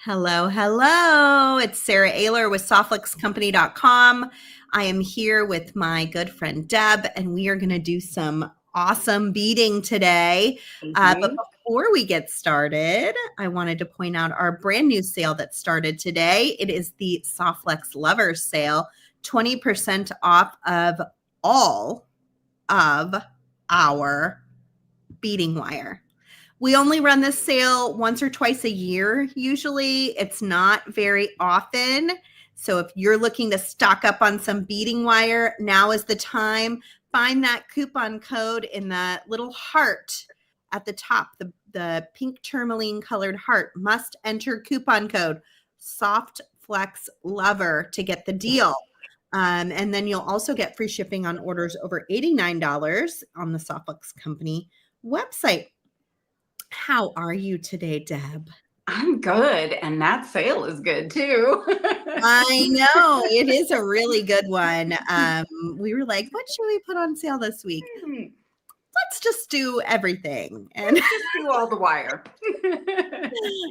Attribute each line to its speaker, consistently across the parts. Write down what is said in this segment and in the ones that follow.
Speaker 1: Hello, hello. It's Sarah Ayler with softluxcompany.com. I am here with my good friend Deb, and we are going to do some awesome beading today. But before we get started, I wanted to point out our brand new sale that started today. It is the Softlux Lovers Sale, 20% off of all of our beading wire. We only run this sale once or twice a year. Usually it's not very often. So if you're looking to stock up on some beading wire, now is the time. Find that coupon code in the little heart at the top, the pink tourmaline colored heart. Must enter coupon code SoftFlexLover to get the deal. And then you'll also get free shipping on orders over $89 on the Softlux Company website. How are you today, Deb?
Speaker 2: I'm good, and that sale is good too.
Speaker 1: I know, it is a really good one. We were like, what should we put on sale this week? Let's just do everything. And
Speaker 2: let's just do all the wire.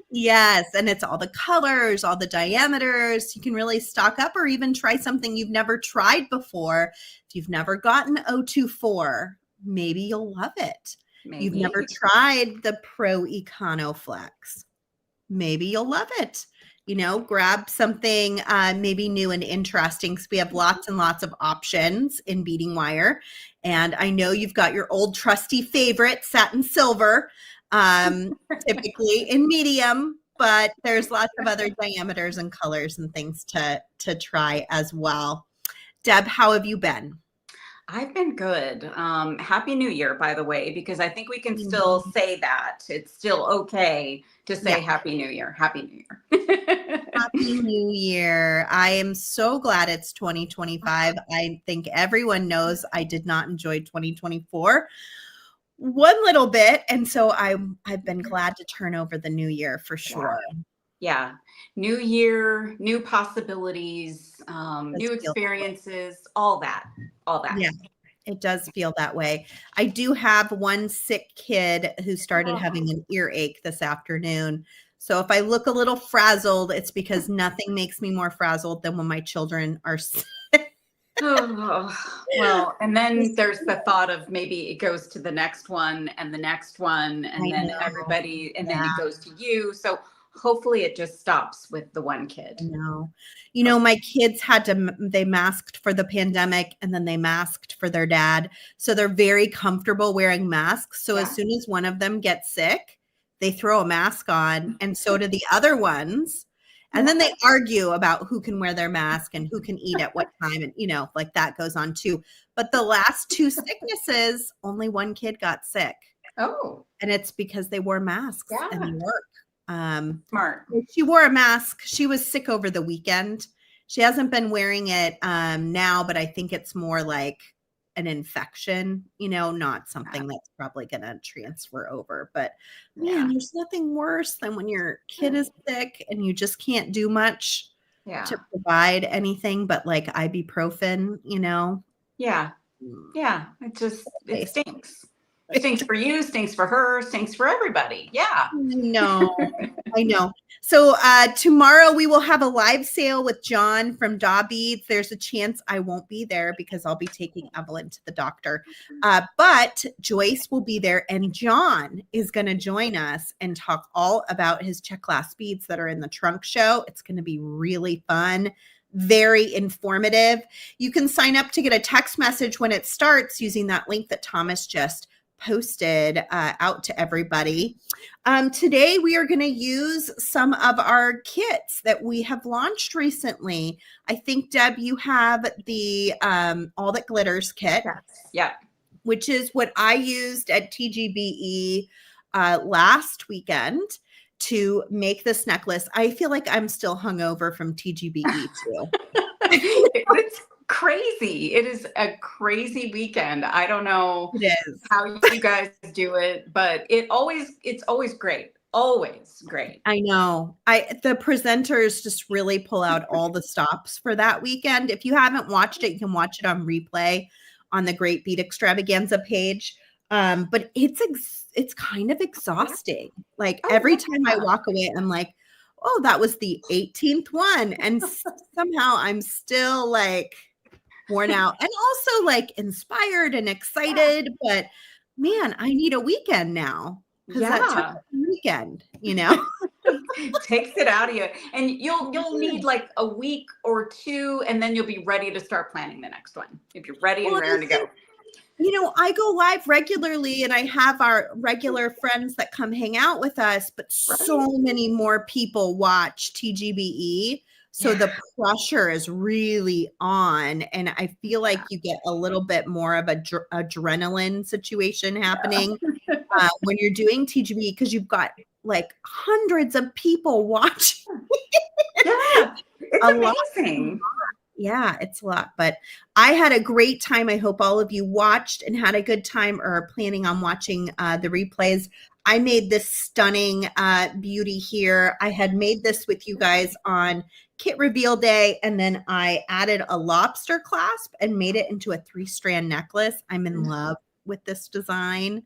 Speaker 1: Yes, and it's all the colors, all the diameters. You can really stock up or even try something you've never tried before. If you've never gotten 024, maybe you'll love it. Maybe. You've never tried the Pro Econo Flex. Maybe you'll love it. You know, grab something maybe new and interesting because we have lots and lots of options in beading wire. And I know you've got your old trusty favorite, satin silver, typically in medium, but there's lots of other diameters and colors and things to try as well. Deb, how have you been?
Speaker 2: I've been good. Happy New Year, by the way, because I think we can still say that. It's still okay to say Happy New Year. Happy New Year.
Speaker 1: Happy New Year. I am so glad it's 2025. I think everyone knows I did not enjoy 2024 one little bit. And so I've been glad to turn over the new year for sure.
Speaker 2: Yeah. New year, new possibilities, new experiences, all that. Yeah,
Speaker 1: it does feel that way. I do have one sick kid who started having an earache this afternoon. So if I look a little frazzled, it's because nothing makes me more frazzled than when my children are sick.
Speaker 2: Well, and then there's the thought of maybe it goes to the next one and the next one, and then everybody, and then it goes to you. So hopefully it just stops with the one kid.
Speaker 1: No, you know, my kids they masked for the pandemic and then they masked for their dad. So they're very comfortable wearing masks. So as soon as one of them gets sick, they throw a mask on, and so do the other ones. And then they argue about who can wear their mask and who can eat at what time. And, you know, like that goes on too. But the last two sicknesses, only one kid got sick.
Speaker 2: Oh.
Speaker 1: And it's because they wore masks and they work.
Speaker 2: Smart.
Speaker 1: She wore a mask. She was sick over the weekend. She hasn't been wearing it now, but I think it's more like an infection, you know, not something that's probably going to transfer over. But man, there's nothing worse than when your kid is sick and you just can't do much to provide anything but like ibuprofen, you know?
Speaker 2: Yeah. Yeah. It stinks. It stinks for you, stinks for her, stinks for everybody. Yeah.
Speaker 1: I know. So tomorrow we will have a live sale with John from Beads. There's a chance I won't be there because I'll be taking Evelyn to the doctor. But Joyce will be there, and John is going to join us and talk all about his check glass beads that are in the trunk show. It's going to be really fun. Very informative. You can sign up to get a text message when it starts using that link that Thomas just posted out to everybody. Today we are going to use some of our kits that we have launched recently. I think, Deb, you have the All That Glitters kit.
Speaker 2: Yeah.
Speaker 1: Which is what I used at TGBE last weekend to make this necklace. I feel like I'm still hungover from TGBE too.
Speaker 2: It's crazy. It is a crazy weekend. I don't know how you guys do it, but it's always great. Always great.
Speaker 1: I know. The presenters just really pull out all the stops for that weekend. If you haven't watched it, you can watch it on replay on the Great Bead Extravaganza page. But it's kind of exhausting. Like every time I walk away, I'm like, oh, that was the 18th one. And somehow I'm still like worn out and also like inspired and excited. But man, I need a weekend now because that took a weekend, you know.
Speaker 2: Takes it out of you, and you'll need like a week or two, and then you'll be ready to start planning the next one if you're ready and raring to go.
Speaker 1: You know, I go live regularly and I have our regular friends that come hang out with us, but so many more people watch TGBE. So the pressure is really on. And I feel like you get a little bit more of a adrenaline situation happening when you're doing TGBE because you've got like hundreds of people watching.
Speaker 2: Yeah, it's amazing.
Speaker 1: Yeah, it's a lot, but I had a great time. I hope all of you watched and had a good time or are planning on watching the replays. I made this stunning beauty here. I had made this with you guys on kit reveal day, and then I added a lobster clasp and made it into a 3-strand necklace. I'm in love with this design.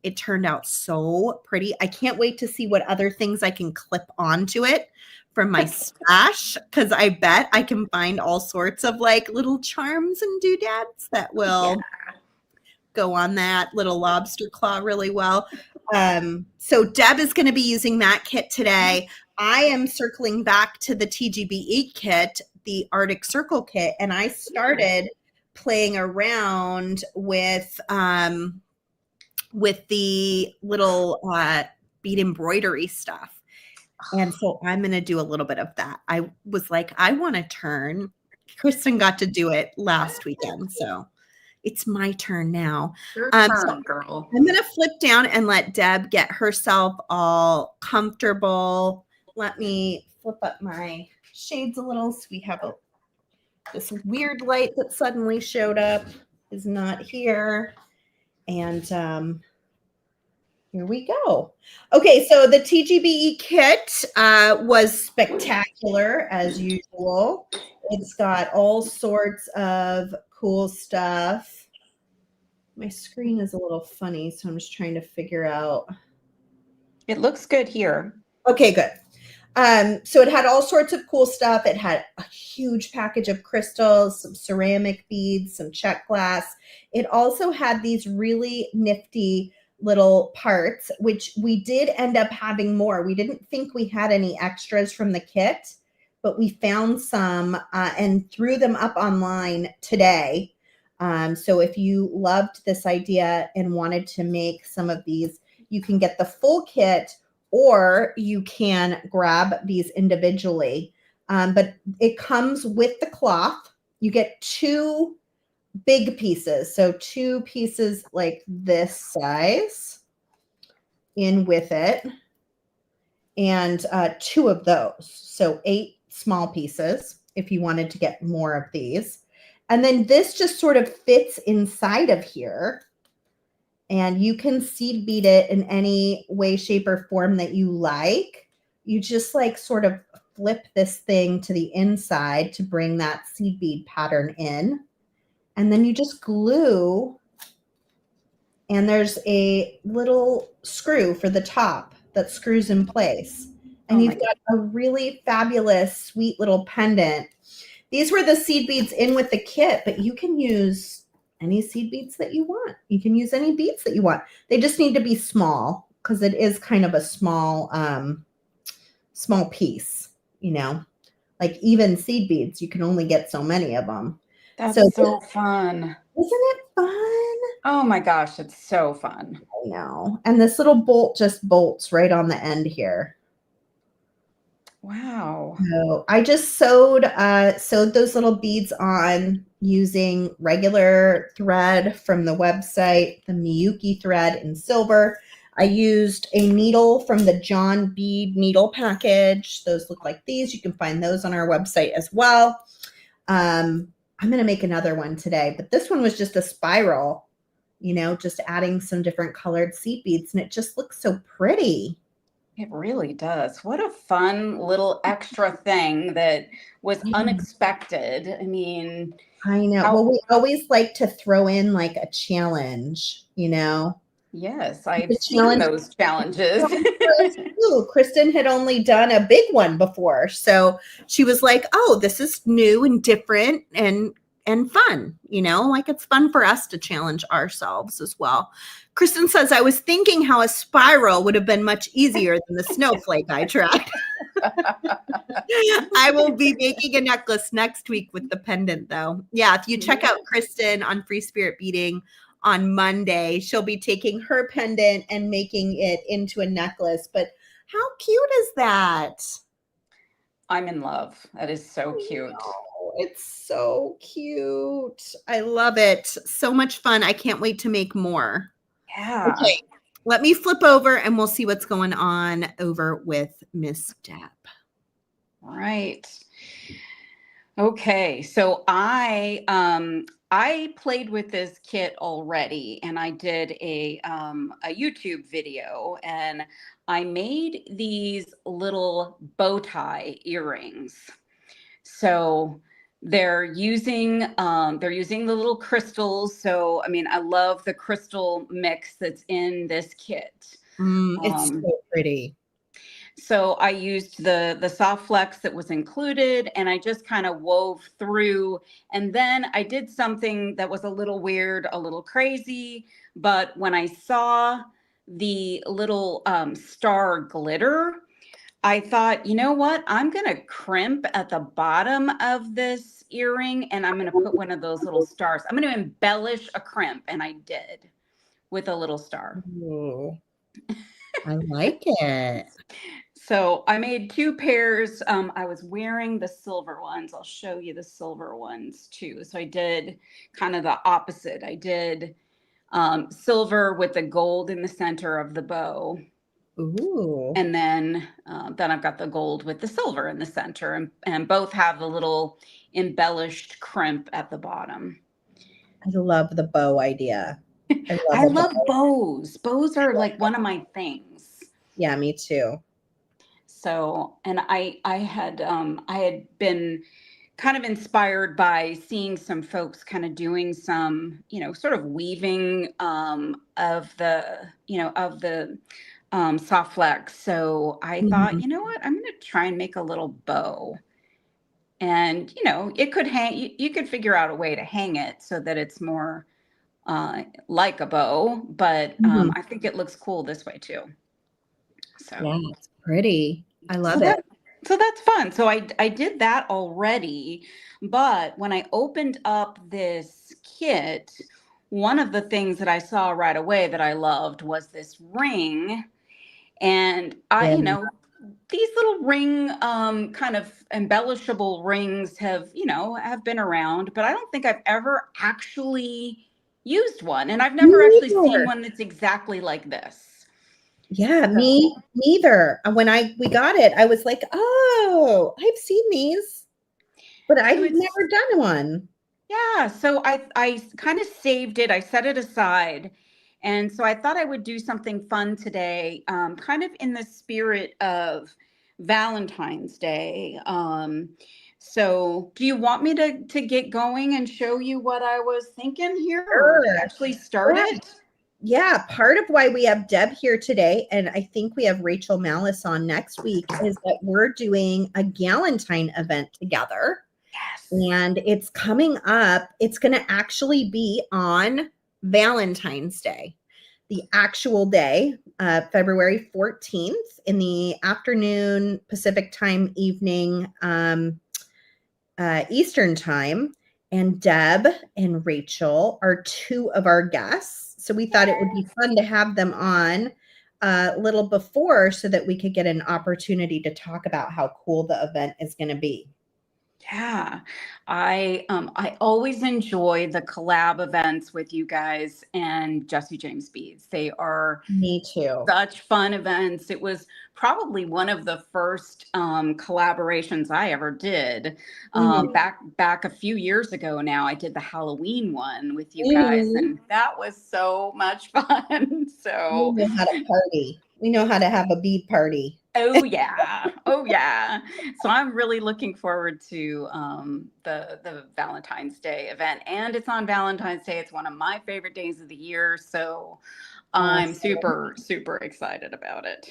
Speaker 1: It turned out so pretty. I can't wait to see what other things I can clip onto it from my stash, because I bet I can find all sorts of like little charms and doodads that will go on that little lobster claw really well. So Deb is going to be using that kit today. I am circling back to the TGBE kit, the Arctic Circle kit, and I started playing around with the little bead embroidery stuff. And so I'm going to do a little bit of that. I was like, I want to turn. Kristen got to do it last weekend. So it's my turn now.
Speaker 2: Your turn, girl.
Speaker 1: I'm going to flip down and let Deb get herself all comfortable. Let me flip up my shades a little. So we have this weird light that suddenly showed up is not here. And here we go. Okay, so the TGBE kit was spectacular as usual. It's got all sorts of cool stuff. My screen is a little funny, so I'm just trying to figure out.
Speaker 2: It looks good here.
Speaker 1: Okay, good. So it had all sorts of cool stuff. It had a huge package of crystals, some ceramic beads, some check glass. It also had these really nifty little parts, which we did end up having more. We didn't think we had any extras from the kit, but we found some and threw them up online today. So if you loved this idea and wanted to make some of these, you can get the full kit or you can grab these individually. But it comes with the cloth. You get 2 big pieces. So 2 pieces like this size in with it, and 2 of those. So 8 small pieces if you wanted to get more of these. And then this just sort of fits inside of here. And you can seed bead it in any way, shape, or form that you like. You just like sort of flip this thing to the inside to bring that seed bead pattern in. And then you just glue, and there's a little screw for the top that screws in place. And you've got a really fabulous, sweet little pendant. These were the seed beads in with the kit, but you can use any seed beads that you want. You can use any beads that you want. They just need to be small because it is kind of a small, small piece, you know, like even seed beads, you can only get so many of them.
Speaker 2: That's so fun.
Speaker 1: Isn't it fun?
Speaker 2: Oh my gosh, it's so fun.
Speaker 1: I know. And this little bolt just bolts right on the end here.
Speaker 2: Wow.
Speaker 1: So I just sewed those little beads on using regular thread from the website, the Miyuki thread in silver. I used a needle from the John Bead needle package. Those look like these. You can find those on our website as well. I'm going to make another one today, but this one was just a spiral, you know, just adding some different colored seed beads, and it just looks so pretty.
Speaker 2: It really does. What a fun little extra thing that was unexpected. I mean,
Speaker 1: I know. Well, we always like to throw in like a challenge, you know?
Speaker 2: Yes, I've
Speaker 1: The
Speaker 2: seen
Speaker 1: challenge
Speaker 2: those challenges.
Speaker 1: too. Kristen had only done a big one before, so she was like, "Oh, this is new and different and fun." Like it's fun for us to challenge ourselves as well. Kristen says, "I was thinking how a spiral would have been much easier than the snowflake I tried." I will be making a necklace next week with the pendant, though. Yeah, if you check out Kristen on Free Spirit Beading on Monday, she'll be taking her pendant and making it into a necklace. But how cute is that?
Speaker 2: I'm in love. That is so cute.
Speaker 1: It's so cute. I love it. So much fun. I can't wait to make more.
Speaker 2: Yeah.
Speaker 1: Okay, let me flip over and we'll see what's going on over with Miss Deb.
Speaker 2: Right. Okay, so I played with this kit already, and I did a YouTube video, and I made these little bow tie earrings. So they're using the little crystals. So I mean, I love the crystal mix that's in this kit.
Speaker 1: It's so pretty.
Speaker 2: So I used the soft flex that was included, and I just kind of wove through. And then I did something that was a little weird, a little crazy. But when I saw the little star glitter, I thought, you know what? I'm going to crimp at the bottom of this earring, and I'm going to put one of those little stars. I'm going to embellish a crimp, and I did with a little star.
Speaker 1: Ooh, I like it.
Speaker 2: So I made two pairs. I was wearing the silver ones. I'll show you the silver ones too. So I did kind of the opposite. I did silver with the gold in the center of the bow.
Speaker 1: Ooh.
Speaker 2: And then I've got the gold with the silver in the center, and both have the little embellished crimp at the bottom.
Speaker 1: I love the bow idea.
Speaker 2: I love bows. Bows are like one of my things.
Speaker 1: Yeah, me too.
Speaker 2: So, and I had been kind of inspired by seeing some folks kind of doing some, sort of weaving of the soft flex. So I thought, you know what, I'm going to try and make a little bow. And, it could hang, you could figure out a way to hang it so that it's more like a bow, but I think it looks cool this way too. So
Speaker 1: yeah, it's pretty. I love it.
Speaker 2: So that's fun. So I did that already, but when I opened up this kit, one of the things that I saw right away that I loved was this ring. And these little ring kind of embellishable rings have been around, but I don't think I've ever actually used one. And I've never actually seen one that's exactly like this.
Speaker 1: Yeah, me neither. When we got it, I was like, "Oh, I've seen these, but I've never done one."
Speaker 2: Yeah, so I kind of saved it. I set it aside, and so I thought I would do something fun today, kind of in the spirit of Valentine's Day. So do you want me to get going and show you what I was thinking here, or actually start it?
Speaker 1: Yeah, part of why we have Deb here today, and I think we have Rachel Malice on next week, is that we're doing a Galentine event together.
Speaker 2: Yes.
Speaker 1: And it's coming up. It's going to actually be on Valentine's Day, the actual day, February 14th in the afternoon, Pacific time, evening, Eastern time. And Deb and Rachel are two of our guests. So we thought it would be fun to have them on a little before so that we could get an opportunity to talk about how cool the event is going to be.
Speaker 2: Yeah, I always enjoy the collab events with you guys and Jesse James Beads. They are
Speaker 1: Me too.
Speaker 2: Such fun events. It was probably one of the first collaborations I ever did. Back a few years ago now, I did the Halloween one with you guys, and that was so much fun. So
Speaker 1: we know how to party. We know how to have a bead party.
Speaker 2: Oh yeah. Oh yeah. So I'm really looking forward to the Valentine's Day event, and it's on Valentine's Day. It's one of my favorite days of the year. So I'm
Speaker 1: Awesome.
Speaker 2: super, super excited about it.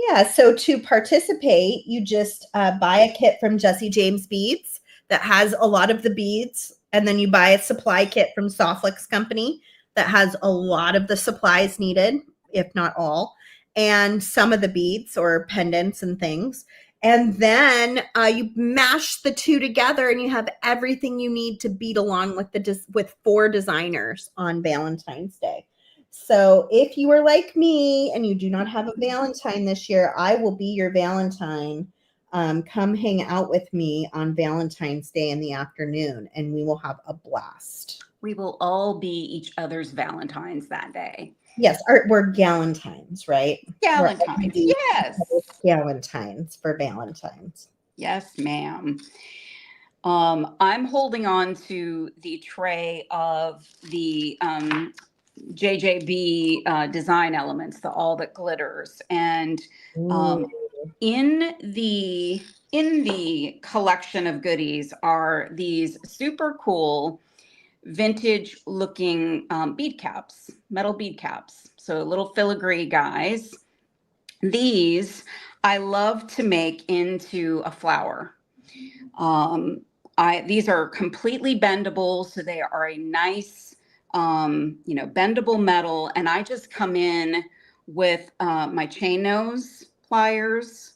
Speaker 1: Yeah, so to participate, you just buy a kit from Jesse James Beads that has a lot of the beads, and then you buy a supply kit from Soflex Company that has a lot of the supplies needed, if not all, and some of the beads or pendants and things. And then you mash the two together, and you have everything you need to bead along with with 4 designers on Valentine's Day. So if you are like me and you do not have a Valentine this year, I will be your Valentine. Come hang out with me on Valentine's Day in the afternoon, and we will have a blast.
Speaker 2: We will all be each other's Valentines that day.
Speaker 1: Yes, we're Galentines, right?
Speaker 2: Galentines, yes.
Speaker 1: Galentines for Valentine's.
Speaker 2: Yes, ma'am. I'm holding on to the tray of the JJB design elements, the all that glitters, and in the collection of goodies are these super cool vintage looking bead caps, metal bead caps. So little filigree guys. These I love to make into a flower. These are completely bendable, so they are a nice, bendable metal. And I just come in with my chain nose pliers,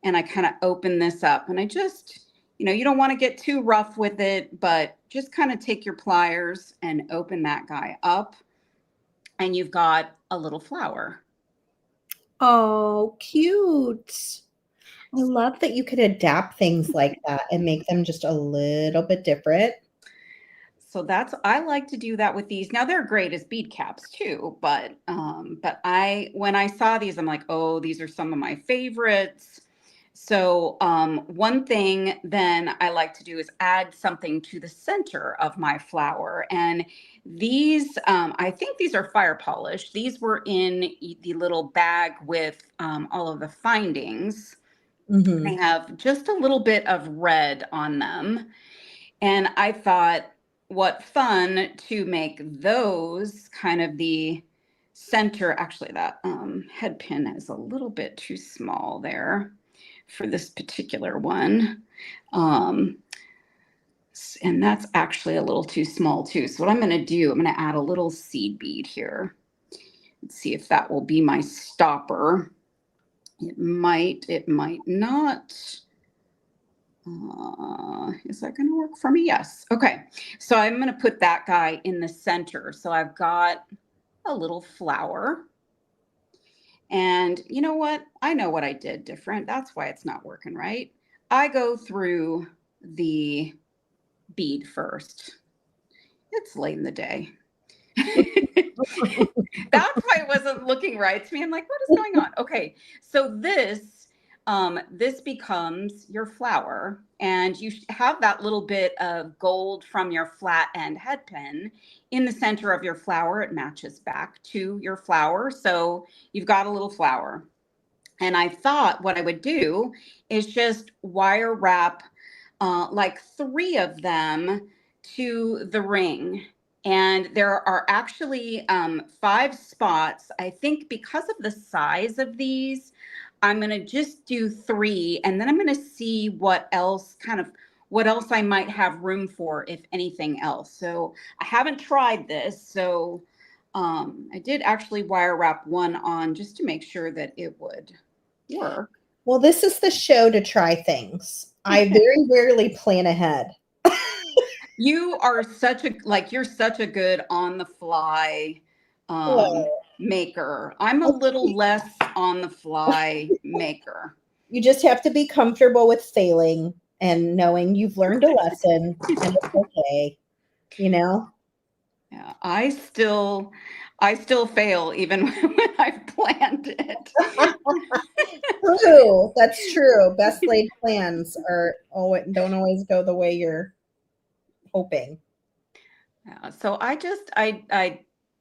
Speaker 2: and I kind of open this up. And I just, you don't want to get too rough with it, but just kind of take your pliers and open that guy up, and you've got a little flower.
Speaker 1: Oh, cute. I love that you could adapt things like that and make them just a little bit different.
Speaker 2: So I like to do that with these. Now they're great as bead caps too, but when I saw these, I'm like, oh, these are some of my favorites. So one thing then I like to do is add something to the center of my flower. And these, I think these are fire polished. These were in the little bag with all of the findings.
Speaker 1: Mm-hmm.
Speaker 2: They have just a little bit of red on them. And I thought, what fun to make those kind of the center. Actually, that head pin is a little bit too small there for this particular one. And that's actually a little too small too. So what I'm going to do, I'm going to add a little seed bead here. Let's see if that will be my stopper. It might not. Is that going to work for me? Yes. Okay. So I'm going to put that guy in the center. So I've got a little flower. And you know what? I know what I did different. That's why it's not working right. I go through the bead first. It's late in the day. That's why it wasn't looking right to me. I'm like, what is going on? Okay. So this becomes your flower, and you have that little bit of gold from your flat end head pin in the center of your flower. It matches back to your flower. So you've got a little flower. And I thought what I would do is just wire wrap like 3 of them to the ring. And there are actually 5 spots. I think because of the size of these, I'm going to just do 3, and then I'm going to see what else I might have room for, if anything else. So I haven't tried this. So I did actually wire wrap 1 on just to make sure that it would work.
Speaker 1: Well, this is the show to try things. I very rarely plan ahead.
Speaker 2: You are you're such a good on the fly maker. I'm a little less on the fly maker.
Speaker 1: You just have to be comfortable with failing and knowing you've learned a lesson and it's okay,
Speaker 2: Yeah, I still fail even when I've planned it.
Speaker 1: True, that's true. Best laid plans don't always go the way you're hoping.
Speaker 2: Yeah, so I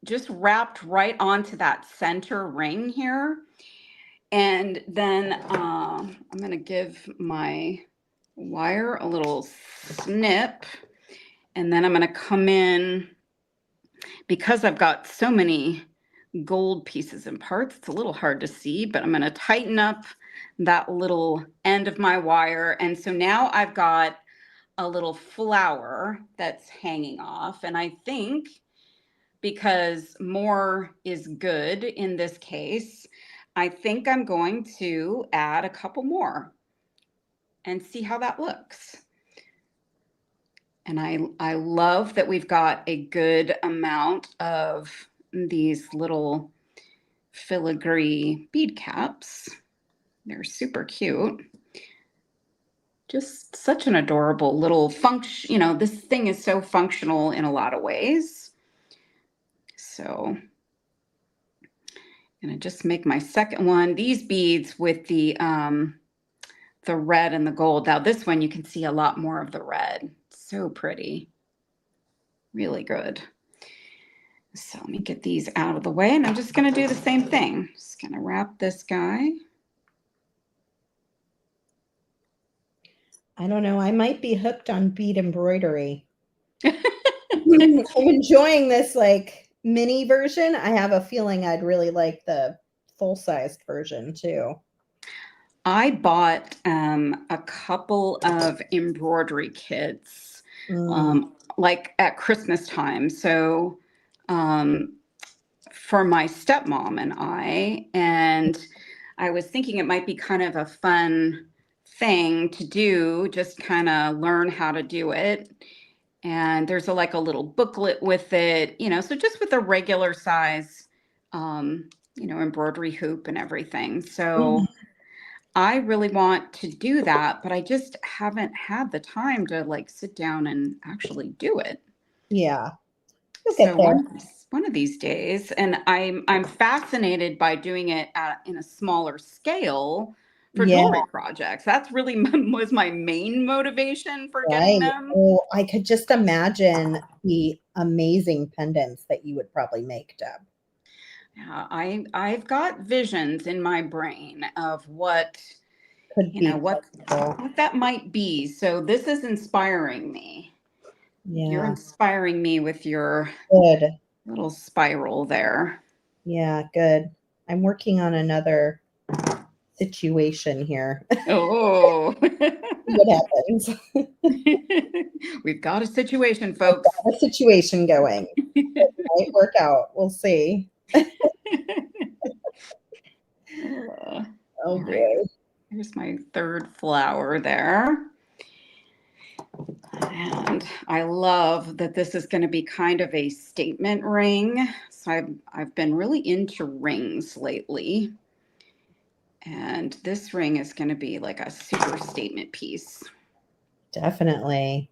Speaker 2: just wrapped right onto that center ring here. And then I'm going to give my wire a little snip. And then I'm going to come in, because I've got so many gold pieces and parts. It's a little hard to see, but I'm going to tighten up that little end of my wire. And so now I've got a little flower that's hanging off. And I think because more is good in this case, I think I'm going to add a couple more and see how that looks. And I love that we've got a good amount of these little filigree bead caps. They're super cute. Just such an adorable little function. You know, this thing is so functional in a lot of ways. So I'm gonna just make my second one. These beads with the red and the gold. Now this one you can see a lot more of the red. So pretty. Really good. So let me get these out of the way, and I'm just going to do the same thing. Just going to wrap this guy.
Speaker 1: I don't know. I might be hooked on bead embroidery. I'm enjoying this like mini version. I have a feeling I'd really like the full-sized version too.
Speaker 2: I bought a couple of embroidery kits like at Christmas time. So for my stepmom and I was thinking it might be kind of a fun thing to do, just kind of learn how to do it. And there's like a little booklet with it, you know, so just with a regular size, you know, embroidery hoop and everything. So I really want to do that, but I just haven't had the time to like sit down and actually do it.
Speaker 1: Yeah.
Speaker 2: So one of these days, and I'm fascinated by doing it in a smaller scale for jewelry projects. That's really was my main motivation for getting them.
Speaker 1: Oh, I could just imagine the amazing pendants that you would probably make, Deb.
Speaker 2: Yeah, I've got visions in my brain of what
Speaker 1: could
Speaker 2: you know what that might be. So this is inspiring me. Yeah. You're inspiring me with your little spiral there.
Speaker 1: Yeah, good. I'm working on another situation here.
Speaker 2: Oh.
Speaker 1: What happens?
Speaker 2: We've got a situation, folks.
Speaker 1: We've got a situation going. It might work out. We'll see. Oh boy.
Speaker 2: Here's my third flower there. And I love that this is going to be kind of a statement ring. So I've been really into rings lately. And this ring is going to be like a super statement piece.
Speaker 1: Definitely.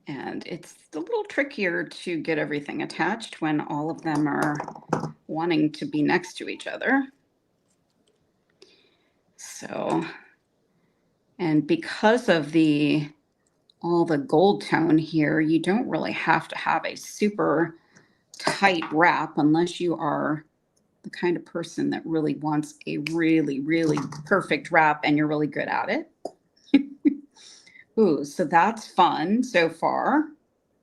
Speaker 2: And it's a little trickier to get everything attached when all of them are wanting to be next to each other. So, and because of all the gold tone here, you don't really have to have a super tight wrap unless you are the kind of person that really wants a really, really perfect wrap and you're really good at it. Ooh, so that's fun so far.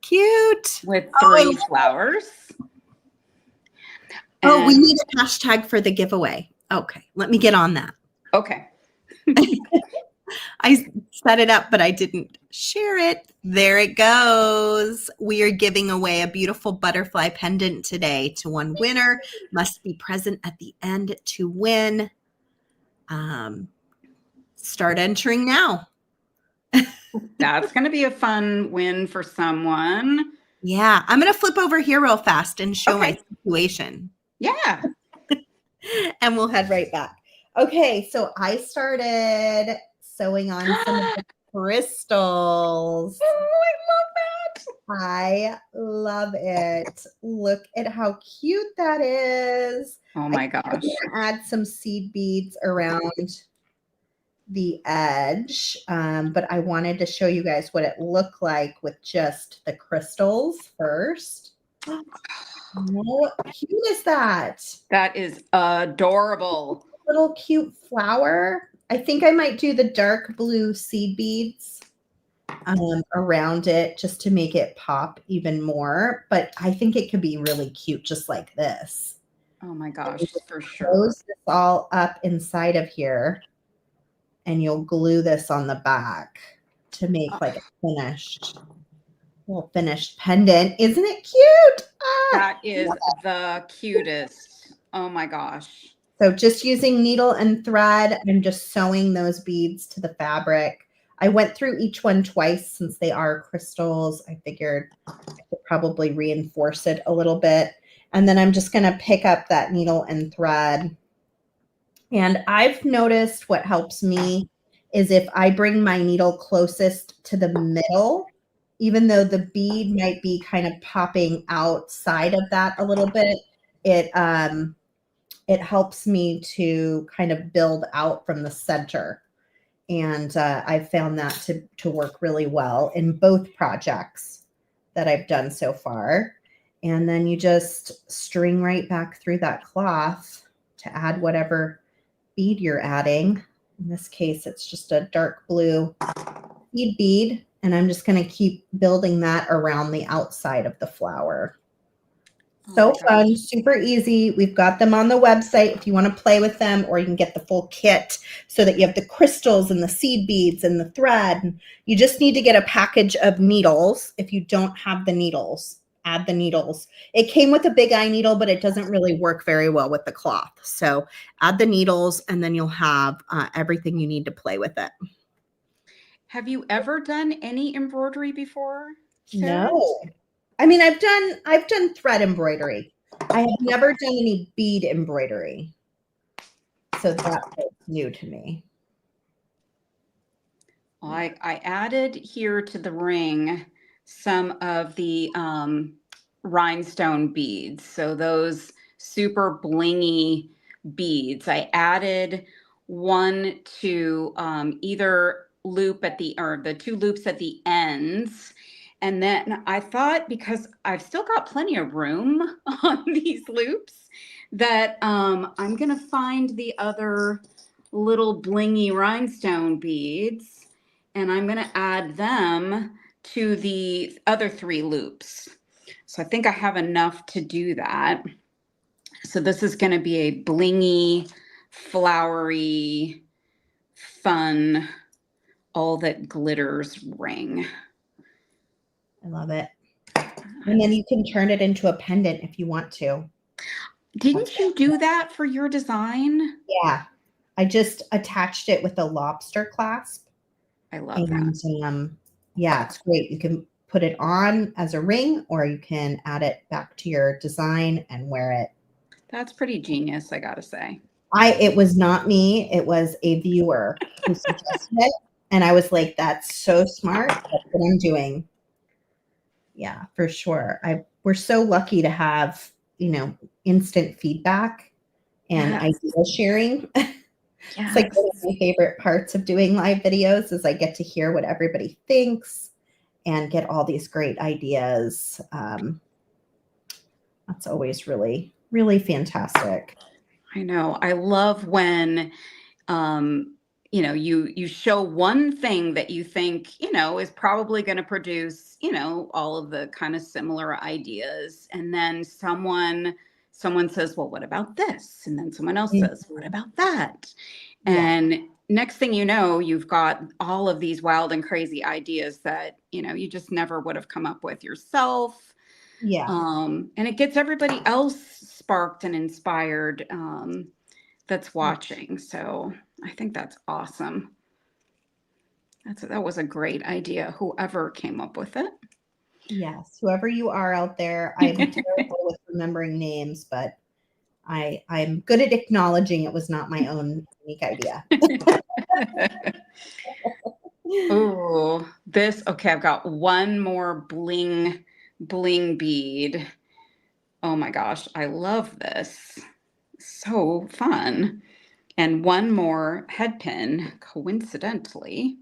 Speaker 1: Cute.
Speaker 2: With 3 flowers.
Speaker 1: Oh, we need a hashtag for the giveaway. Okay, let me get on that.
Speaker 2: Okay.
Speaker 1: I set it up, but I didn't share it. There it goes. We are giving away a beautiful butterfly pendant today to one winner. Must be present at the end to win. Start entering now.
Speaker 2: That's going to be a fun win for someone.
Speaker 1: Yeah, I'm going to flip over here real fast and show my situation.
Speaker 2: Yeah.
Speaker 1: And we'll head right back. Okay, so I started sewing on some of the crystals.
Speaker 2: Oh,
Speaker 1: I love it. Look at how cute that is.
Speaker 2: Oh my gosh.
Speaker 1: I'm going to add some seed beads around the edge, but I wanted to show you guys what it looked like with just the crystals first. How cute is that?
Speaker 2: That is adorable.
Speaker 1: Little cute flower. I think I might do the dark blue seed beads around it just to make it pop even more. But I think it could be really cute just like this.
Speaker 2: Oh my gosh, for sure.
Speaker 1: Close this all up inside of here, and you'll glue this on the back to make like a finished pendant. Isn't it cute?
Speaker 2: That is the cutest. Oh my gosh.
Speaker 1: So just using needle and thread, I'm just sewing those beads to the fabric. I went through each one twice since they are crystals. I figured I could probably reinforce it a little bit. And then I'm just going to pick up that needle and thread. And I've noticed what helps me is if I bring my needle closest to the middle, even though the bead might be kind of popping outside of that a little bit, it helps me to kind of build out from the center. And I've found that to work really well in both projects that I've done so far. And then you just string right back through that cloth to add whatever bead you're adding. In this case, it's just a dark blue seed bead. And I'm just going to keep building that around the outside of the flower. So fun, super easy. We've got them on the website if you want to play with them, or you can get the full kit so that you have the crystals and the seed beads and the thread. You just need to get a package of needles. If you don't have the needles, add the needles. It came with a big eye needle, but it doesn't really work very well with the cloth. So add the needles, and then you'll have everything you need to play with it.
Speaker 2: Have you ever done any embroidery before, Sarah?
Speaker 1: No. I mean, I've done thread embroidery. I have never done any bead embroidery. So that's new to me.
Speaker 2: Well, I added here to the ring some of the rhinestone beads. So those super blingy beads. I added one to either loop at the two loops at the ends. And then I thought, because I've still got plenty of room on these loops, that I'm going to find the other little blingy rhinestone beads, and I'm going to add them to the other 3 loops. So I think I have enough to do that. So this is going to be a blingy, flowery, fun, all that glitters ring.
Speaker 1: I love it. And then you can turn it into a pendant if you want to.
Speaker 2: Didn't you do that for your design?
Speaker 1: Yeah. I just attached it with a lobster clasp.
Speaker 2: I love that.
Speaker 1: Yeah, it's great. You can put it on as a ring, or you can add it back to your design and wear it.
Speaker 2: That's pretty genius, I gotta say.
Speaker 1: It was not me. It was a viewer who suggested it. And I was like, that's so smart. That's what I'm doing. Yeah, for sure. We're so lucky to have, instant feedback and idea sharing. It's like one of my favorite parts of doing live videos is I get to hear what everybody thinks and get all these great ideas. That's always really, really fantastic.
Speaker 2: I know. I love when you show one thing that you think, is probably going to produce, all of the kind of similar ideas. And then someone says, well, what about this? And then someone else says, what about that? And next thing you know, you've got all of these wild and crazy ideas that, you just never would have come up with yourself.
Speaker 1: Yeah.
Speaker 2: And it gets everybody else sparked and inspired that's watching. So I think that's awesome. That was a great idea, whoever came up with it.
Speaker 1: Yes, whoever you are out there. I'm terrible with remembering names, but I'm good at acknowledging it was not my own unique idea.
Speaker 2: Oh, okay, I've got one more bling bead. Oh my gosh, I love this. So fun. And one more head pin, coincidentally.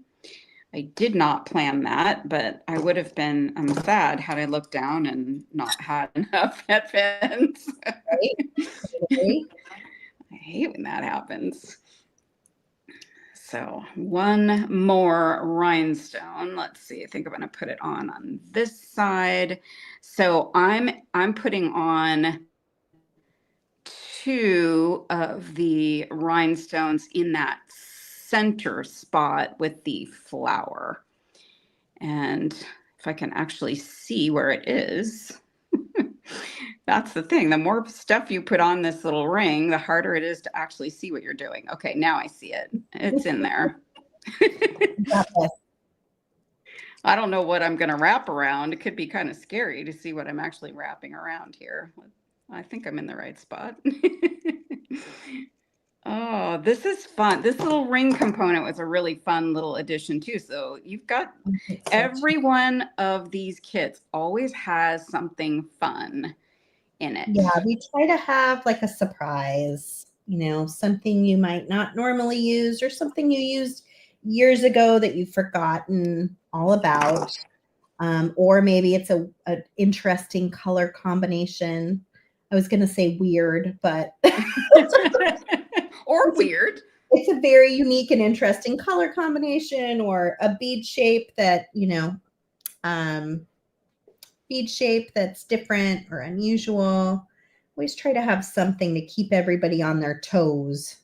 Speaker 2: I did not plan that, but I'm sad had I looked down and not had enough head pins.
Speaker 1: Right?
Speaker 2: I hate when that happens. So one more rhinestone. Let's see. I think I'm going to put it on this side. So I'm putting on two of the rhinestones in that center spot with the flower. And if I can actually see where it is, that's the thing. The more stuff you put on this little ring, the harder it is to actually see what you're doing. Okay, now I see it. It's in there. I don't know what I'm going to wrap around. It could be kind of scary to see what I'm actually wrapping around here. I think I'm in the right spot. Oh, this is fun. This little ring component was a really fun little addition too. So you've got every one of these kits always has something fun in it.
Speaker 1: Yeah, we try to have like a surprise, something you might not normally use or something you used years ago that you've forgotten all about. Or maybe it's an interesting color combination. I was going to say weird, but
Speaker 2: or weird.
Speaker 1: It's a very unique and interesting color combination, or a bead shape that, bead shape that's different or unusual. Always try to have something to keep everybody on their toes.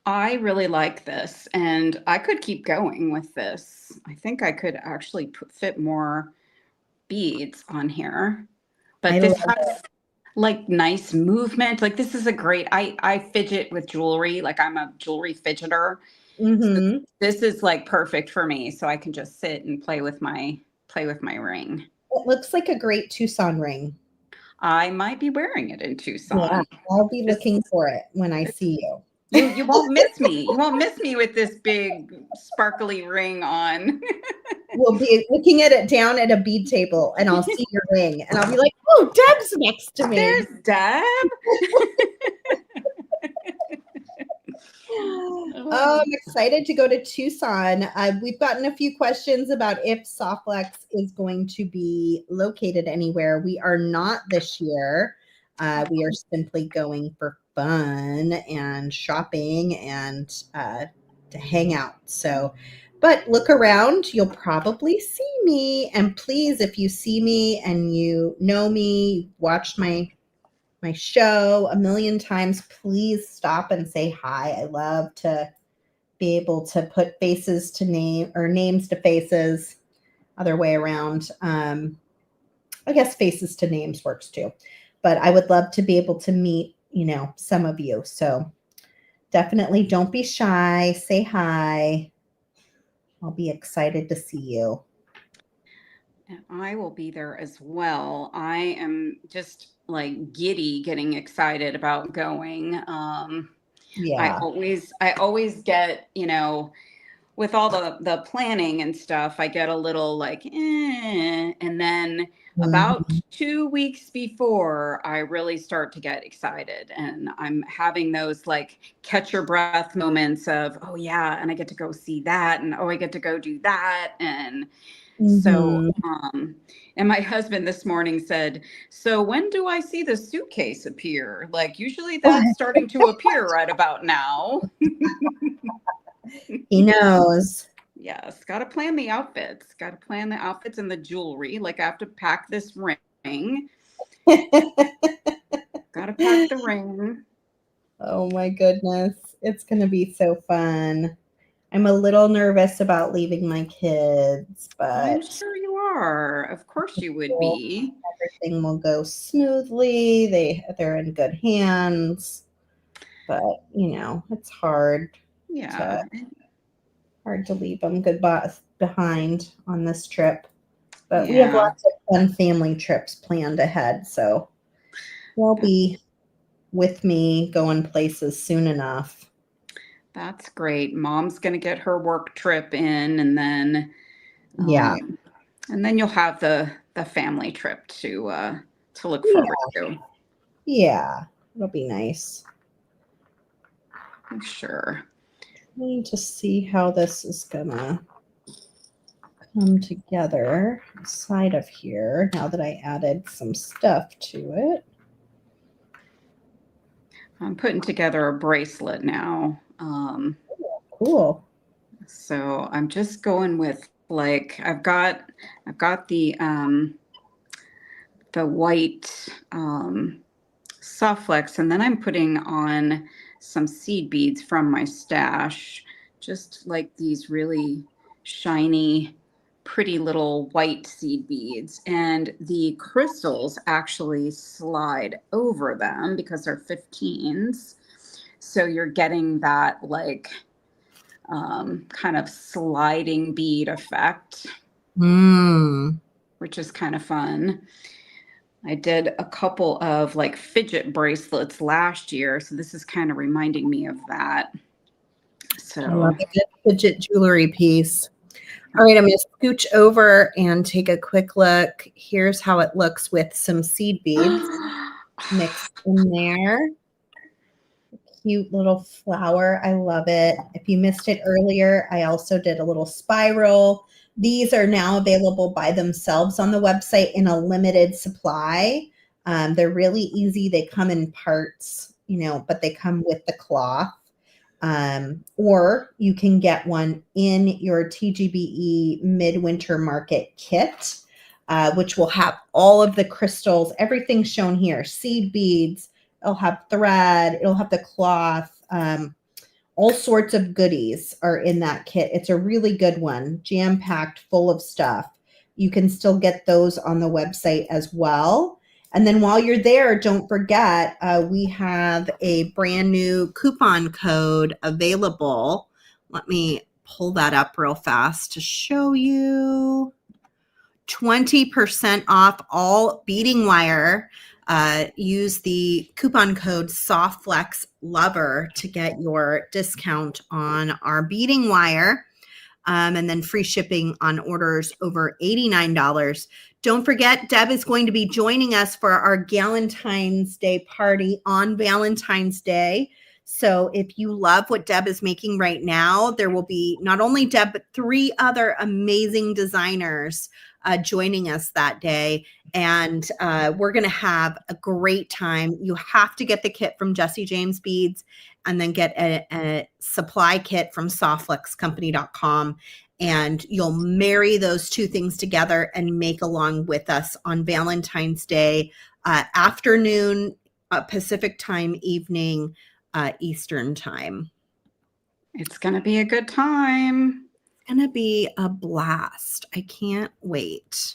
Speaker 2: I really like this, and I could keep going with this. I think I could actually fit more beads on here, but this has like nice movement. Like this is a great, I fidget with jewelry. Like I'm a jewelry fidgeter.
Speaker 1: Mm-hmm.
Speaker 2: So this is like perfect for me. So I can just sit and play with my ring.
Speaker 1: It looks like a great Tucson ring.
Speaker 2: I might be wearing it in Tucson.
Speaker 1: Yeah, I'll be looking for it when I see you.
Speaker 2: You won't miss me. You won't miss me with this big sparkly ring on.
Speaker 1: We'll be looking at it down at a bead table, and I'll see your ring, and I'll be like, "Oh, Deb's next to me."
Speaker 2: There's Deb.
Speaker 1: Oh, I'm excited to go to Tucson. We've gotten a few questions about if Softlex is going to be located anywhere. We are not this year. We are simply going for fun and shopping and to hang out. So, but look around, you'll probably see me. And please, if you see me and you know me, watched my show a million times, please stop and say hi. I love to be able to put faces to name, or names to faces, other way around. I guess faces to names works too, but I would love to be able to meet, some of you. So definitely don't be shy. Say hi. I'll be excited to see you.
Speaker 2: And I will be there as well. I am just like giddy, getting excited about going.
Speaker 1: Yeah.
Speaker 2: I always get, with all the planning and stuff, I get a little like, and then about
Speaker 1: Mhm.
Speaker 2: 2 weeks before, I really start to get excited, and I'm having those like catch your breath moments of, oh yeah, and I get to go see that, and oh, I get to go do that, and so,
Speaker 1: Mhm.
Speaker 2: and my husband this morning said, so when do I see the suitcase appear? Like, usually that's starting to appear right about now.
Speaker 1: He knows.
Speaker 2: Yes, got to plan the outfits. Got to plan the outfits and the jewelry. Like, I have to pack this ring. Got to pack the ring.
Speaker 1: Oh my goodness. It's going to be so fun. I'm a little nervous about leaving my kids,
Speaker 2: I'm
Speaker 1: but
Speaker 2: sure you are. Of course you would be.
Speaker 1: everything will go smoothly. They're in good hands. But, it's
Speaker 2: Yeah.
Speaker 1: hard to leave them goodbye behind on this trip. But we have
Speaker 2: Yeah.
Speaker 1: lots of fun family trips planned ahead, so they'll be with me going places soon enough.
Speaker 2: That's great. Mom's going to get her work trip in, and then
Speaker 1: Yeah.
Speaker 2: and then you'll have the family trip to look forward to.
Speaker 1: Yeah. It'll be nice.
Speaker 2: Sure.
Speaker 1: Trying to see how this is gonna come together inside of here now that I added some stuff to it.
Speaker 2: I'm putting together a bracelet now.
Speaker 1: Cool.
Speaker 2: So I'm just going with like I've got the white soft flex, and then I'm putting on some seed beads from my stash, just like these really shiny, pretty little white seed beads. And the crystals actually slide over them because they're 15s. So you're getting that like kind of sliding bead effect,
Speaker 1: Mm.
Speaker 2: which is kind of fun. I did a couple of like fidget bracelets last year, so this is kind of reminding me of that.
Speaker 1: I love
Speaker 2: So,
Speaker 1: a good fidget jewelry piece. All right, I'm going to scooch over and take a quick look. Here's how it looks with some seed beads mixed in there. Cute little flower. I love it. If you missed it earlier, I also did a little spiral. These are now available by themselves on the website in a limited supply. They're really easy. They come in parts, but they come with the cloth. Or you can get one in your TGBE Midwinter Market kit, which will have all of the crystals, everything shown here, seed beads, it'll have thread, it'll have the cloth, all sorts of goodies are in that kit. It's a really good one, jam-packed full of stuff. You can still get those on the website as well. And then while you're there, don't forget, we have a brand new coupon code available. Let me pull that up real fast to show you. 20% off all beading wire. Use the coupon code SOFTFLEXLOVER to get your discount on our beading wire. And then free shipping on orders over $89. Don't forget, Deb is going to be joining us for our Galentine's Day party on Valentine's Day. So if you love what Deb is making right now, there will be not only Deb, but 3 other amazing designers joining us that day. And we're going to have a great time. You have to get the kit from Jesse James Beads and then get a supply kit from softflexcompany.com. And you'll marry those 2 things together and make along with us on Valentine's Day afternoon, Pacific time, evening, Eastern time.
Speaker 2: it's going to be a good time.
Speaker 1: It's going to be a blast. I can't wait.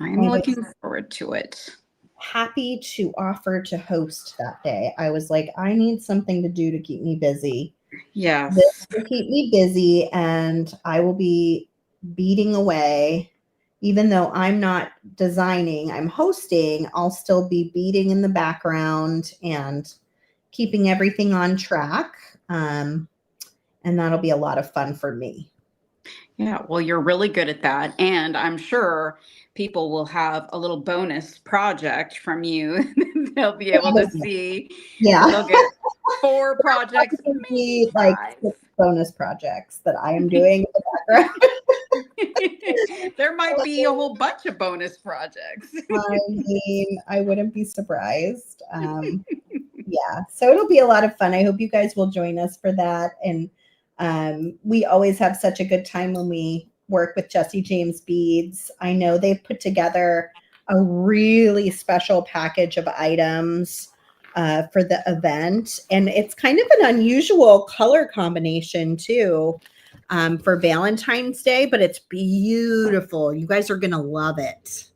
Speaker 2: I'm looking forward to it.
Speaker 1: Happy to offer to host that day. I was like, I need something to do to keep me busy.
Speaker 2: Yes.
Speaker 1: This will keep me busy, and I will be beading away. Even though I'm not designing, I'm hosting, I'll still be beading in the background and keeping everything on track. And that'll be a lot of fun for me.
Speaker 2: Yeah, well, you're really good at that. And I'm sure people will have a little bonus project from you. They'll be able to see.
Speaker 1: Yeah.
Speaker 2: They'll get 4 projects, maybe
Speaker 1: like
Speaker 2: 5.
Speaker 1: 6 bonus projects that I am doing in the background.
Speaker 2: There might be a whole bunch of bonus projects.
Speaker 1: I mean, I wouldn't be surprised. Yeah, so it'll be a lot of fun. I hope you guys will join us for that. And we always have such a good time when we work with Jesse James Beads. I know they've put together a really special package of items for the event. And it's kind of an unusual color combination too for Valentine's Day, but it's beautiful. You guys are going to love it.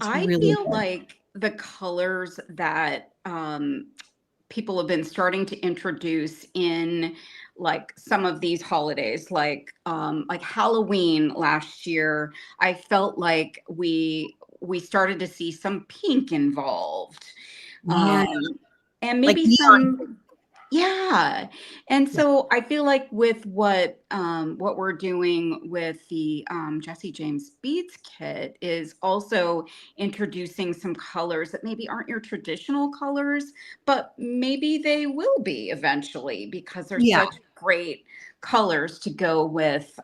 Speaker 2: I feel like the colors that people have been starting to introduce in like some of these holidays, like Halloween last year, I felt like we started to see some pink involved.
Speaker 1: Yeah.
Speaker 2: And maybe
Speaker 1: like
Speaker 2: some, yeah. And so I feel like with what we're doing with the Jesse James Beads kit is also introducing some colors that maybe aren't your traditional colors, but maybe they will be eventually because they're such great colors to go with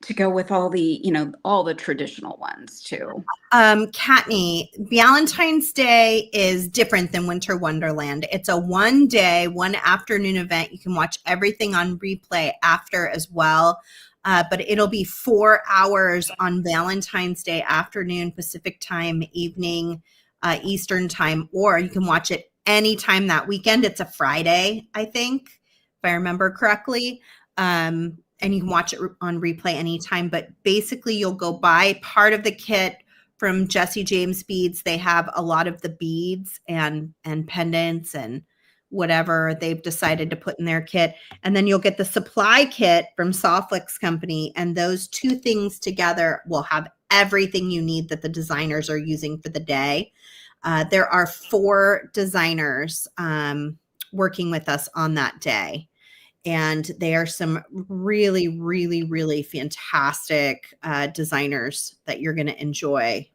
Speaker 2: to go with all the, all the traditional ones too?
Speaker 1: Katney, Valentine's Day is different than Winter Wonderland. It's a 1 day, 1 afternoon event. You can watch everything on replay after as well. But it'll be 4 hours on Valentine's Day afternoon, Pacific time, evening, Eastern time, or you can watch it anytime that weekend. It's a Friday, I think, if I remember correctly. And you can watch it on replay anytime. But basically, you'll go buy part of the kit from Jesse James Beads. They have a lot of the beads and pendants and whatever they've decided to put in their kit. And then you'll get the supply kit from Sawflex Company. And those two things together will have everything you need that the designers are using for the day. There are 4 designers working with us on that day. And they are some really, really, really fantastic designers that you're going to enjoy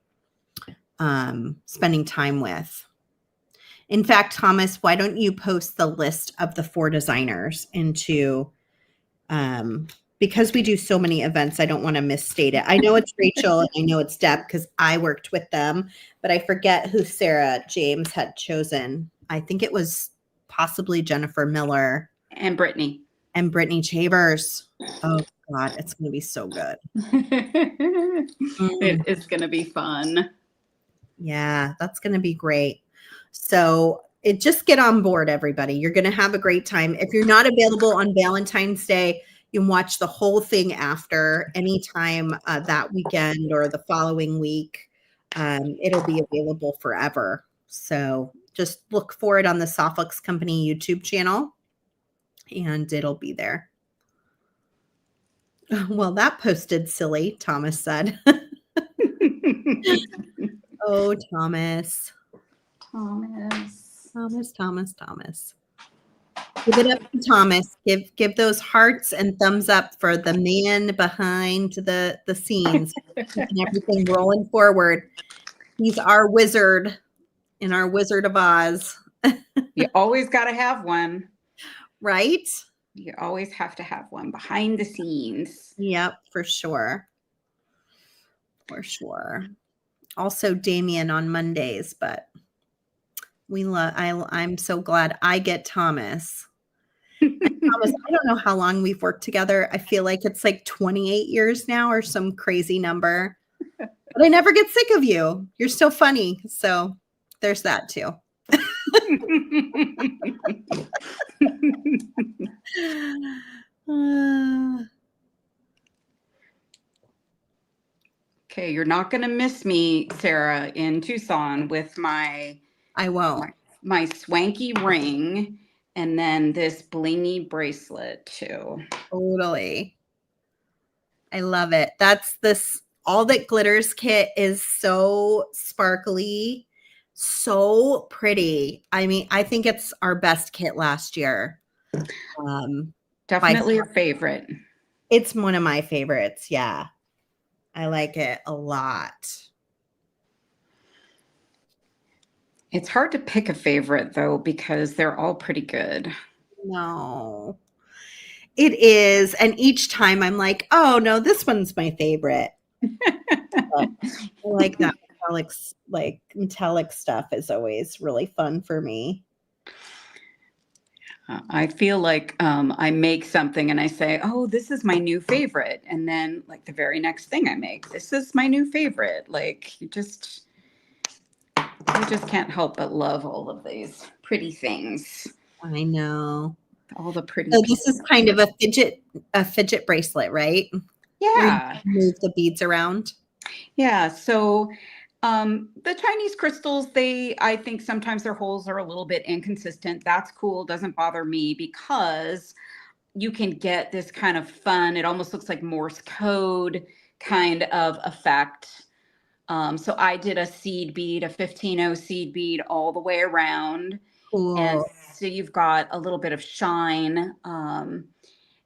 Speaker 1: spending time with. In fact, Thomas, why don't you post the list of the 4 designers into, because we do so many events, I don't want to misstate it. I know it's Rachel and I know it's Deb because I worked with them, but I forget who Sarah James had chosen. I think it was possibly Jennifer Miller.
Speaker 2: And Brittany.
Speaker 1: And Brittany Chavers. Oh, God, it's going to be so good.
Speaker 2: It is going to be fun.
Speaker 1: Yeah, that's going to be great. So just get on board, everybody. You're going to have a great time. If you're not available on Valentine's Day, you can watch the whole thing after anytime that weekend or the following week. It'll be available forever. So just look for it on the Sawflex Company YouTube channel. And it'll be there. Well, that posted silly, Thomas said. Oh, Thomas. Thomas. Give it up to Thomas. Give those hearts and thumbs up for the man behind the scenes. Keeping everything rolling forward. He's our wizard in our Wizard of Oz.
Speaker 2: You always got to have one.
Speaker 1: Right?
Speaker 2: You always have to have one behind the scenes.
Speaker 1: Yep, for sure. For sure. Also Damien on Mondays, but I'm so glad I get Thomas. And Thomas, I don't know how long we've worked together. I feel like it's like 28 years now or some crazy number. But I never get sick of you. You're so funny. So there's that too.
Speaker 2: Okay, you're not going to miss me, Sarah, in Tucson with my swanky ring and then this blingy bracelet too.
Speaker 1: Totally. I love it. That's this All That Glitters kit is so sparkly, so pretty. I mean, I think it's our best kit last year.
Speaker 2: Definitely a favorite.
Speaker 1: It's one of my favorites. Yeah. I like it a lot.
Speaker 2: It's hard to pick a favorite though, because they're all pretty good.
Speaker 1: No, it is. And each time I'm like, oh no, this one's my favorite. I like that metallic stuff is always really fun for me.
Speaker 2: I feel like I make something and I say, oh, this is my new favorite. And then like the very next thing I make, this is my new favorite. Like you just can't help but love all of these pretty things.
Speaker 1: I know.
Speaker 2: All the pretty.
Speaker 1: So this is kind of a fidget bracelet, right?
Speaker 2: Yeah.
Speaker 1: Move the beads around.
Speaker 2: Yeah. So the Chinese crystals, I think sometimes their holes are a little bit inconsistent. That's cool. Doesn't bother me because you can get this kind of fun. It almost looks like Morse code kind of effect. So I did a seed bead, a 15-0 seed bead all the way around.
Speaker 1: Cool.
Speaker 2: And so you've got a little bit of shine.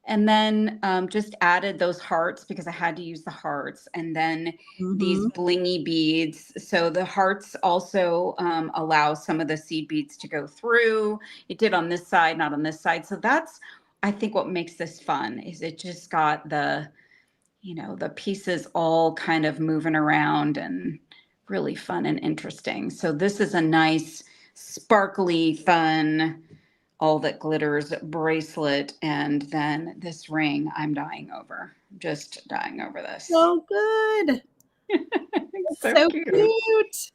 Speaker 2: And then just added those hearts because I had to use the hearts. And then these blingy beads. So the hearts also allow some of the seed beads to go through. It did on this side, not on this side. So that's, I think, what makes this fun is it just got the, you know, the pieces all kind of moving around and really fun and interesting. So this is a nice, sparkly, fun, all that glitters bracelet. And then this ring I'm dying over, just dying over this.
Speaker 1: So good.
Speaker 2: So cute.
Speaker 1: Cute.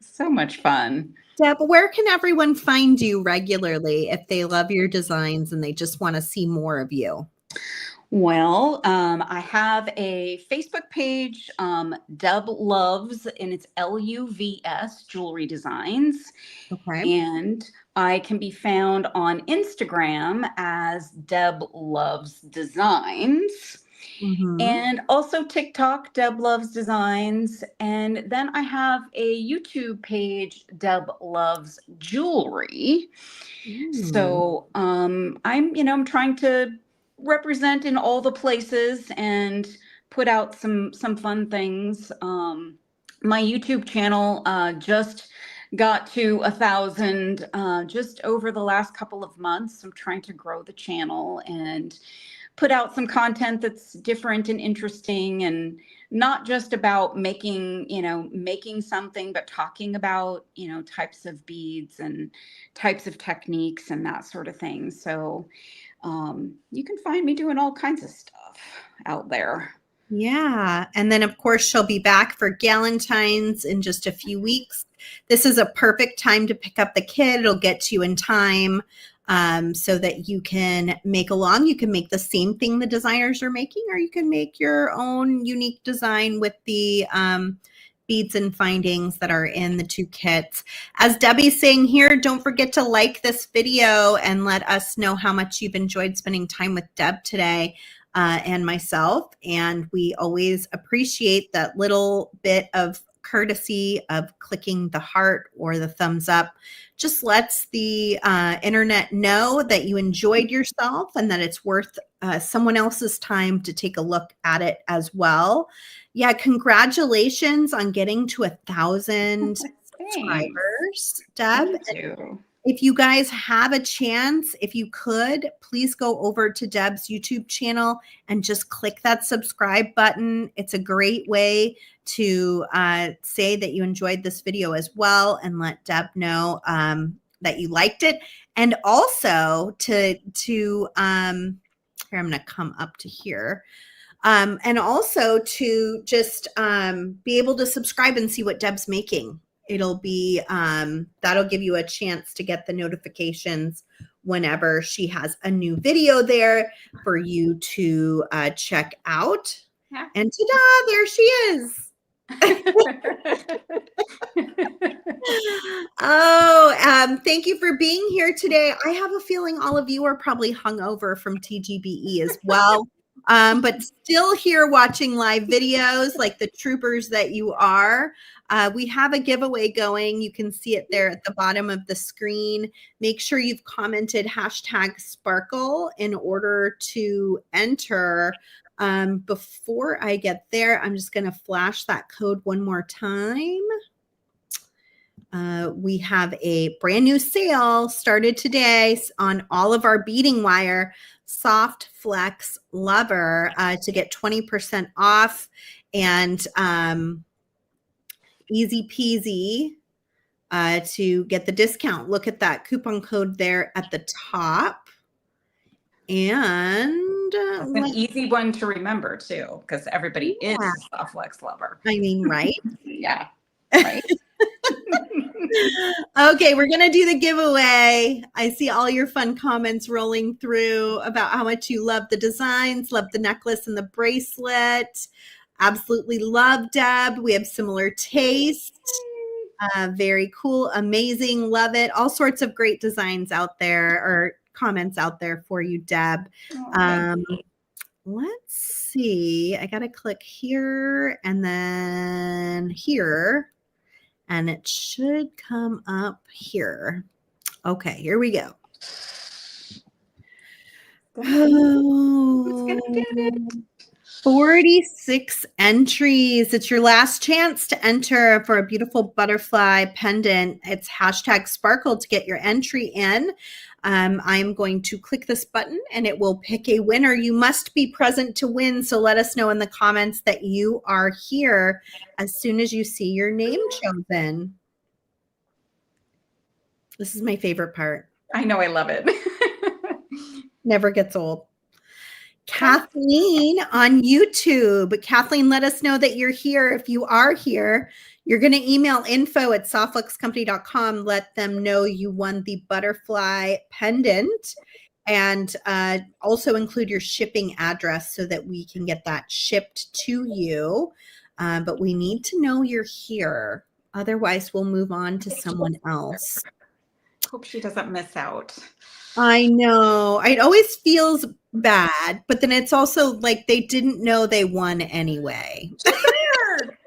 Speaker 2: So much fun.
Speaker 1: Deb, where can everyone find you regularly if they love your designs and they just want to see more of you?
Speaker 2: Well, I have a Facebook page, Deb Loves, and it's LUVS Jewelry Designs.
Speaker 1: Okay.
Speaker 2: And I can be found on Instagram as Deb Loves Designs.
Speaker 1: Mm-hmm.
Speaker 2: And also TikTok, Deb Loves Designs. And then I have a YouTube page, Deb Loves Jewelry. So I'm trying to represent in all the places and put out some fun things. My YouTube channel just got to 1,000 just over the last couple of months. I'm trying to grow the channel and put out some content that's different and interesting, and not just about making something, but talking about, types of beads and types of techniques and that sort of thing. So you can find me doing all kinds of stuff out there.
Speaker 1: Yeah. And then, of course, she'll be back for Galentine's in just a few weeks. This is a perfect time to pick up the kit. It'll get to you in time so that you can make along. You can make the same thing the designers are making, or you can make your own unique design with the beads and findings that are in the two kits. As Debbie's saying here, don't forget to like this video and let us know how much you've enjoyed spending time with Deb today. And myself, and we always appreciate that little bit of courtesy of clicking the heart or the thumbs up. Just lets the internet know that you enjoyed yourself and that it's worth someone else's time to take a look at it as well. Yeah, congratulations on getting to 1,000 subscribers, Deb.
Speaker 2: Thank you.
Speaker 1: If you guys have a chance, if you could, please go over to Deb's YouTube channel and just click that subscribe button. It's a great way to say that you enjoyed this video as well and let Deb know that you liked it. And also here, I'm going to come up to here. And also to just be able to subscribe and see what Deb's making. It'll be, that'll give you a chance to get the notifications whenever she has a new video there for you to check out. Yeah. And ta-da, there she is. Thank you for being here today. I have a feeling all of you are probably hungover from TGBE as well. But still here watching live videos like the troopers that you are. We have a giveaway going. You can see it there at the bottom of the screen. Make sure you've commented #sparkle in order to enter. Before I get there, I'm just going to flash that code one more time. We have a brand new sale started today on all of our beading wire soft flex lover to get 20% off and easy peasy to get the discount. Look at that coupon code there at the top. And
Speaker 2: that's an easy one to remember too, because everybody is a soft flex lover.
Speaker 1: I mean, right?
Speaker 2: Yeah. Right.
Speaker 1: Okay, we're going to do the giveaway. I see all your fun comments rolling through about how much you love the designs, love the necklace and the bracelet. Absolutely love Deb. We have similar taste. Very cool, amazing, love it. All sorts of great designs out there or comments out there for you, Deb. Let's see. I got to click here and then here. And it should come up here. Okay, here we go.
Speaker 2: Who's gonna get it?
Speaker 1: 46 entries. It's your last chance to enter for a beautiful butterfly pendant. It's hashtag sparkle to get your entry in. I'm going to click this button and it will pick a winner. You must be present to win. So let us know in the comments that you are here as soon as you see your name chosen. This is my favorite part.
Speaker 2: I know, I love it.
Speaker 1: Never gets old. Kathleen on YouTube. Kathleen, let us know that you're here. If you are here, you're going to email info@softluxcompany.com. Let them know you won the butterfly pendant, and also include your shipping address so that we can get that shipped to you. But we need to know you're here. Otherwise, we'll move on to someone else.
Speaker 2: Hope she doesn't miss out.
Speaker 1: I know. It always feels bad, but then it's also like they didn't know they won anyway.
Speaker 2: She's here.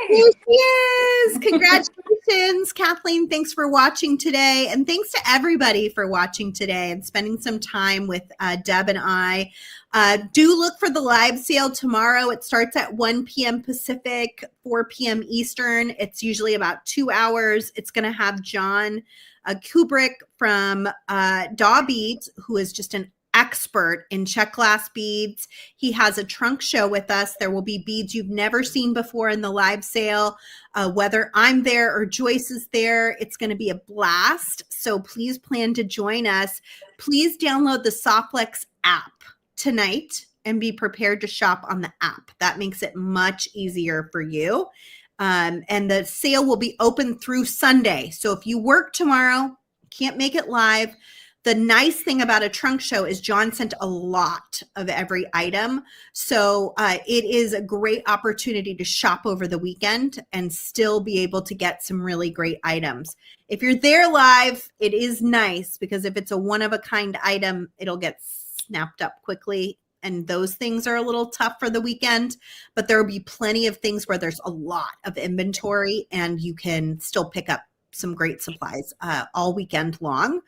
Speaker 1: Here she is. Congratulations, Kathleen. Thanks for watching today. And thanks to everybody for watching today and spending some time with Deb and I. Do look for the live sale tomorrow. It starts at 1 p.m. Pacific, 4 p.m. Eastern. It's usually about 2 hours. It's going to have John Kubrick from Bead, who is just an expert in check glass beads. He has a trunk show with us. There will be beads you've never seen before in the live sale. Whether I'm there or Joyce is there, it's going to be a blast. So please plan to join us. Please download the Softlex app tonight and be prepared to shop on the app. That makes it much easier for you. And the sale will be open through Sunday. So if you work tomorrow, can't make it live, the nice thing about a trunk show is John sent a lot of every item. So it is a great opportunity to shop over the weekend and still be able to get some really great items. If you're there live, it is nice because if it's a one-of-a-kind item, it'll get snapped up quickly. And those things are a little tough for the weekend, but there will be plenty of things where there's a lot of inventory and you can still pick up some great supplies all weekend long.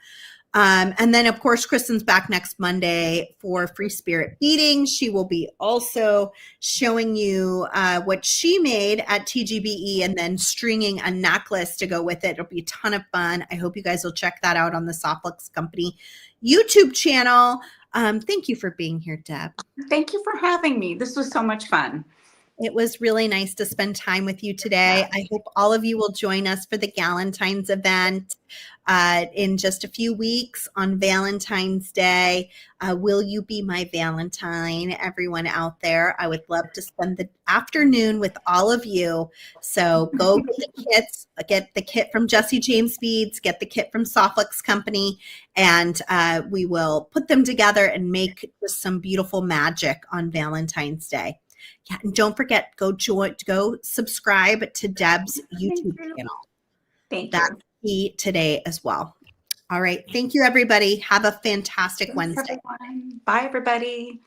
Speaker 1: And then, of course, Kristen's back next Monday for Free Spirit Beading. She will be also showing you what she made at TGBE and then stringing a necklace to go with it. It'll be a ton of fun. I hope you guys will check that out on the Softlex Company YouTube channel. Thank you for being here, Deb.
Speaker 2: Thank you for having me. This was so much fun.
Speaker 1: It was really nice to spend time with you today. I hope all of you will join us for the Galentine's event in just a few weeks on Valentine's Day. Will you be my Valentine, everyone out there? I would love to spend the afternoon with all of you. So go get the kits, get the kit from Jesse James Beads, get the kit from Softlex Company, and we will put them together and make just some beautiful magic on Valentine's Day. Yeah, and don't forget, go subscribe to Deb's YouTube channel.
Speaker 2: Thank you.
Speaker 1: That's key today as well. All right. Thank you, everybody. Have a fantastic Wednesday.
Speaker 2: Everyone. Bye, everybody.